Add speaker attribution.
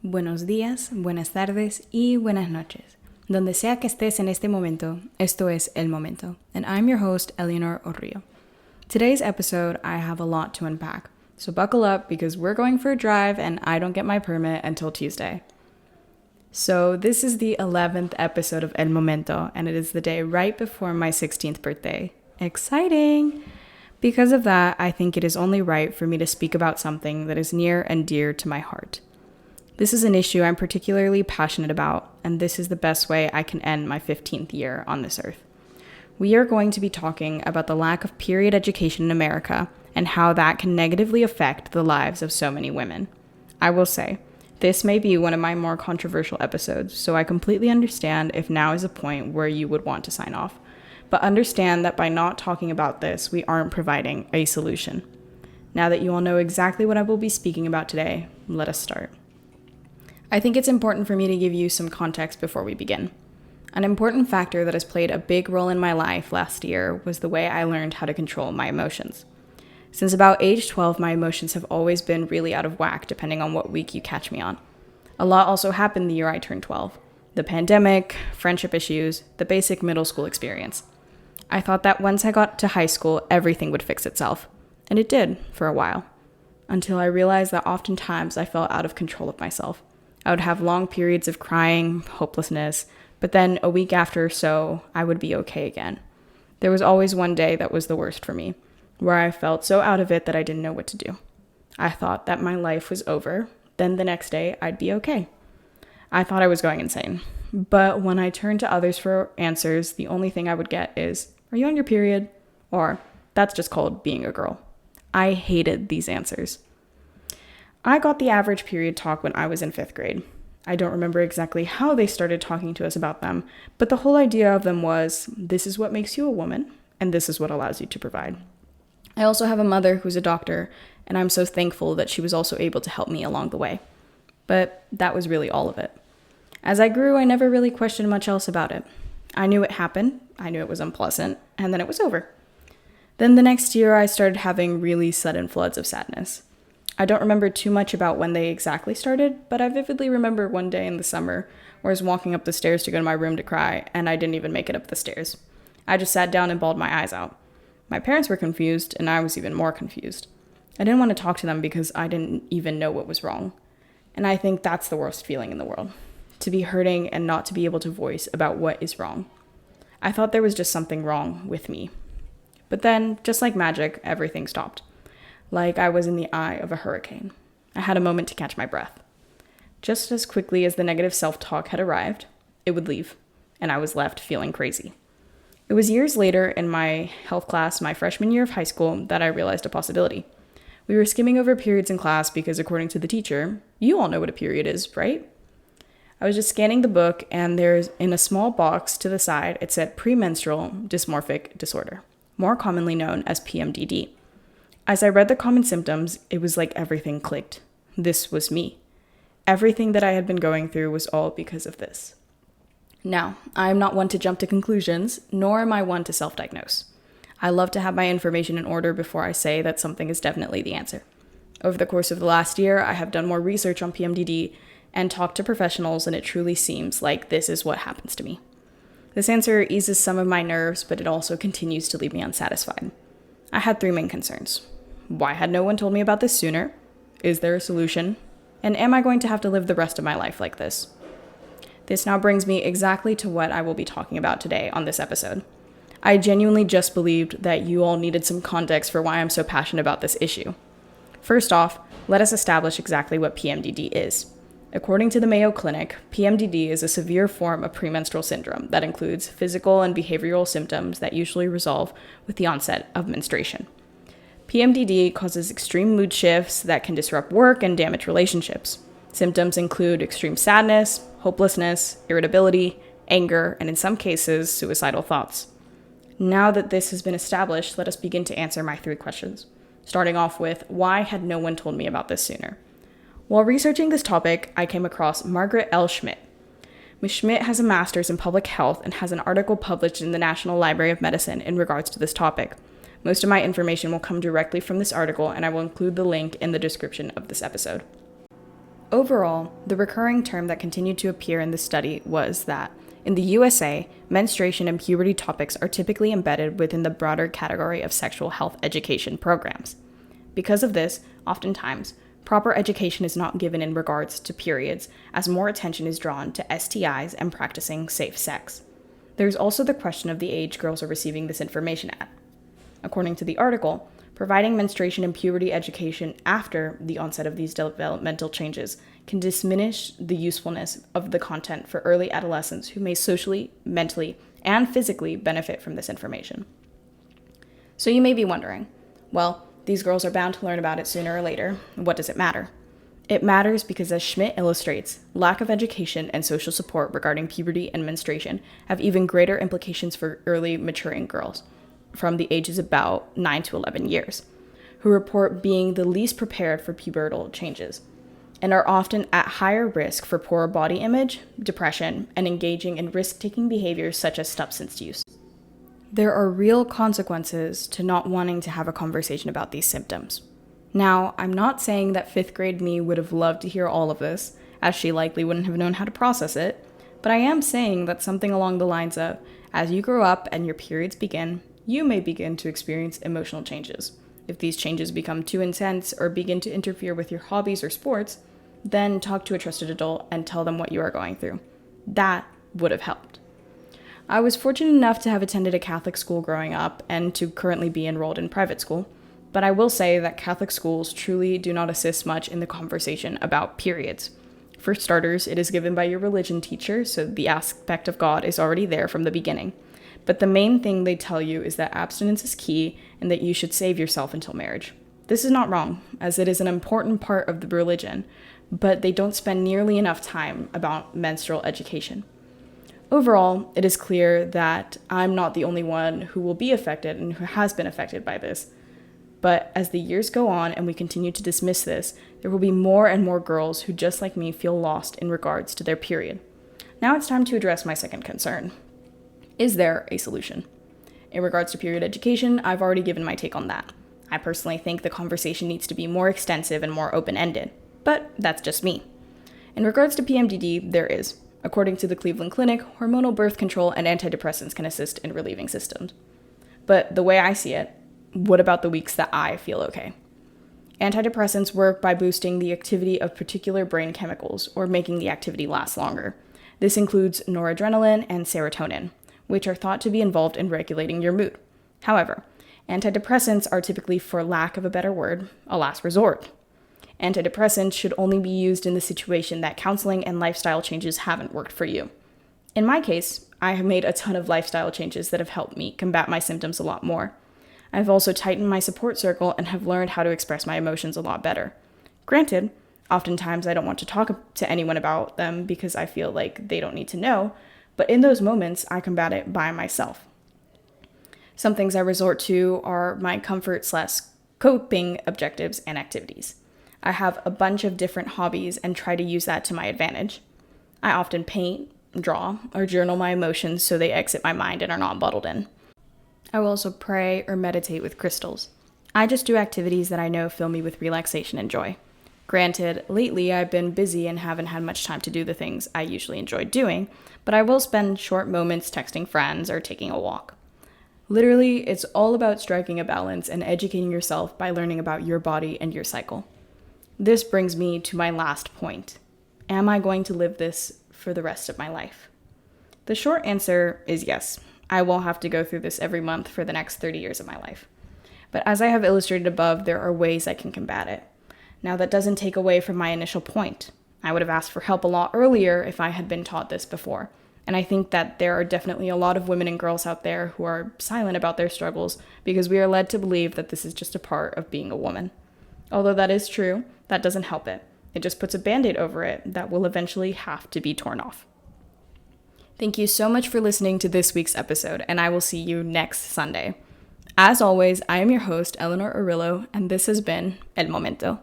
Speaker 1: Buenos días, buenas tardes y buenas noches. Donde sea que estés en este momento, esto es El Momento, and I'm your host, Eleanor Orrillo. Today's episode, I have a lot to unpack, so buckle up because we're going for a drive and I don't get my permit until Tuesday. So this is the 11th episode of El Momento, and it is the day right before my 16th birthday. Exciting! Because of that, I think it is only right for me to speak about something that is near and dear to my heart. This is an issue I'm particularly passionate about, and this is the best way I can end my 15th year on this earth. We are going to be talking about the lack of period education in America and how that can negatively affect the lives of so many women. I will say, this may be one of my more controversial episodes, so I completely understand if now is a point where you would want to sign off. But understand that by not talking about this, we aren't providing a solution. Now that you all know exactly what I will be speaking about today, let us start. I think it's important for me to give you some context before we begin. An important factor that has played a big role in my life last year was the way I learned how to control my emotions. Since about age 12, my emotions have always been really out of whack depending on what week you catch me on. A lot also happened the year I turned 12. The pandemic, friendship issues, the basic middle school experience. I thought that once I got to high school, everything would fix itself. And it did, for a while. Until I realized that oftentimes I felt out of control of myself. I would have long periods of crying, hopelessness, but then a week after or so, I would be okay again. There was always one day that was the worst for me, where I felt so out of it that I didn't know what to do. I thought that my life was over, then the next day I'd be okay. I thought I was going insane. But when I turned to others for answers, the only thing I would get is, "Are you on your period?" Or, "That's just called being a girl." I hated these answers. I got the average period talk when I was in 5th grade. I don't remember exactly how they started talking to us about them, but the whole idea of them was, this is what makes you a woman, and this is what allows you to provide. I also have a mother who's a doctor, and I'm so thankful that she was also able to help me along the way. But that was really all of it. As I grew, I never really questioned much else about it. I knew it happened, I knew it was unpleasant, and then it was over. Then the next year, I started having really sudden floods of sadness. I don't remember too much about when they exactly started, but I vividly remember one day in the summer where I was walking up the stairs to go to my room to cry, and I didn't even make it up the stairs. I just sat down and bawled my eyes out. My parents were confused, and I was even more confused. I didn't want to talk to them because I didn't even know what was wrong. And I think that's the worst feeling in the world, to be hurting and not to be able to voice about what is wrong. I thought there was just something wrong with me. But then, just like magic, everything stopped. Like I was in the eye of a hurricane. I had a moment to catch my breath. Just as quickly as the negative self-talk had arrived, it would leave, and I was left feeling crazy. It was years later in my health class, my freshman year of high school, that I realized a possibility. We were skimming over periods in class because, according to the teacher, you all know what a period is, right? I was just scanning the book, and there's, in a small box to the side, it said premenstrual dysmorphic disorder, more commonly known as PMDD. As I read the common symptoms, it was like everything clicked. This was me. Everything that I had been going through was all because of this. Now, I am not one to jump to conclusions, nor am I one to self-diagnose. I love to have my information in order before I say that something is definitely the answer. Over the course of the last year, I have done more research on PMDD and talked to professionals, and it truly seems like this is what happens to me. This answer eases some of my nerves, but it also continues to leave me unsatisfied. I had 3 main concerns. Why had no one told me about this sooner? Is there a solution? And am I going to have to live the rest of my life like this? This now brings me exactly to what I will be talking about today on this episode. I genuinely just believed that you all needed some context for why I'm so passionate about this issue. First off, let us establish exactly what PMDD is. According to the Mayo Clinic, PMDD is a severe form of premenstrual syndrome that includes physical and behavioral symptoms that usually resolve with the onset of menstruation. PMDD causes extreme mood shifts that can disrupt work and damage relationships. Symptoms include extreme sadness, hopelessness, irritability, anger, and in some cases, suicidal thoughts. Now that this has been established, let us begin to answer my 3 questions. Starting off with, why had no one told me about this sooner? While researching this topic, I came across Margaret L. Schmidt. Ms. Schmidt has a master's in public health and has an article published in the National Library of Medicine in regards to this topic. Most of my information will come directly from this article, and I will include the link in the description of this episode. Overall, the recurring term that continued to appear in the study was that in the USA, menstruation and puberty topics are typically embedded within the broader category of sexual health education programs. Because of this, oftentimes, proper education is not given in regards to periods, as more attention is drawn to STIs and practicing safe sex. There's also the question of the age girls are receiving this information at. According to the article, providing menstruation and puberty education after the onset of these developmental changes can diminish the usefulness of the content for early adolescents who may socially, mentally, and physically benefit from this information. So you may be wondering, well, these girls are bound to learn about it sooner or later. What does it matter? It matters because, as Schmidt illustrates, lack of education and social support regarding puberty and menstruation have even greater implications for early maturing girls from the ages about 9 to 11 years, who report being the least prepared for pubertal changes, and are often at higher risk for poor body image, depression, and engaging in risk-taking behaviors such as substance use. There are real consequences to not wanting to have a conversation about these symptoms. Now, I'm not saying that 5th grade me would have loved to hear all of this, as she likely wouldn't have known how to process it, but I am saying that something along the lines of, as you grow up and your periods begin, you may begin to experience emotional changes. If these changes become too intense or begin to interfere with your hobbies or sports, then talk to a trusted adult and tell them what you are going through. That would have helped. I was fortunate enough to have attended a Catholic school growing up and to currently be enrolled in private school, but I will say that Catholic schools truly do not assist much in the conversation about periods. For starters, it is given by your religion teacher, so the aspect of God is already there from the beginning. But the main thing they tell you is that abstinence is key and that you should save yourself until marriage. This is not wrong, as it is an important part of the religion, but they don't spend nearly enough time about menstrual education. Overall, it is clear that I'm not the only one who will be affected and who has been affected by this. But as the years go on and we continue to dismiss this, there will be more and more girls who, just like me, feel lost in regards to their period. Now it's time to address my second concern. Is there a solution? In regards to period education, I've already given my take on that. I personally think the conversation needs to be more extensive and more open-ended, but that's just me. In regards to PMDD, there is. According to the Cleveland Clinic, hormonal birth control and antidepressants can assist in relieving symptoms. But the way I see it, what about the weeks that I feel okay? Antidepressants work by boosting the activity of particular brain chemicals or making the activity last longer. This includes noradrenaline and serotonin, which are thought to be involved in regulating your mood. However, antidepressants are typically, for lack of a better word, a last resort. Antidepressants should only be used in the situation that counseling and lifestyle changes haven't worked for you. In my case, I have made a ton of lifestyle changes that have helped me combat my symptoms a lot more. I've also tightened my support circle and have learned how to express my emotions a lot better. Granted, oftentimes I don't want to talk to anyone about them because I feel like they don't need to know, but in those moments, I combat it by myself. Some things I resort to are my comfort/coping objectives and activities. I have a bunch of different hobbies and try to use that to my advantage. I often paint, draw, or journal my emotions so they exit my mind and are not bottled in. I will also pray or meditate with crystals. I just do activities that I know fill me with relaxation and joy. Granted, lately I've been busy and haven't had much time to do the things I usually enjoy doing, but I will spend short moments texting friends or taking a walk. Literally, it's all about striking a balance and educating yourself by learning about your body and your cycle. This brings me to my last point. Am I going to live this for the rest of my life? The short answer is yes. I will have to go through this every month for the next 30 years of my life. But as I have illustrated above, there are ways I can combat it. Now, that doesn't take away from my initial point. I would have asked for help a lot earlier if I had been taught this before. And I think that there are definitely a lot of women and girls out there who are silent about their struggles because we are led to believe that this is just a part of being a woman. Although that is true, that doesn't help it. It just puts a band-aid over it that will eventually have to be torn off. Thank you so much for listening to this week's episode, and I will see you next Sunday. As always, I am your host, Eleanor Orrillo, and this has been El Momento.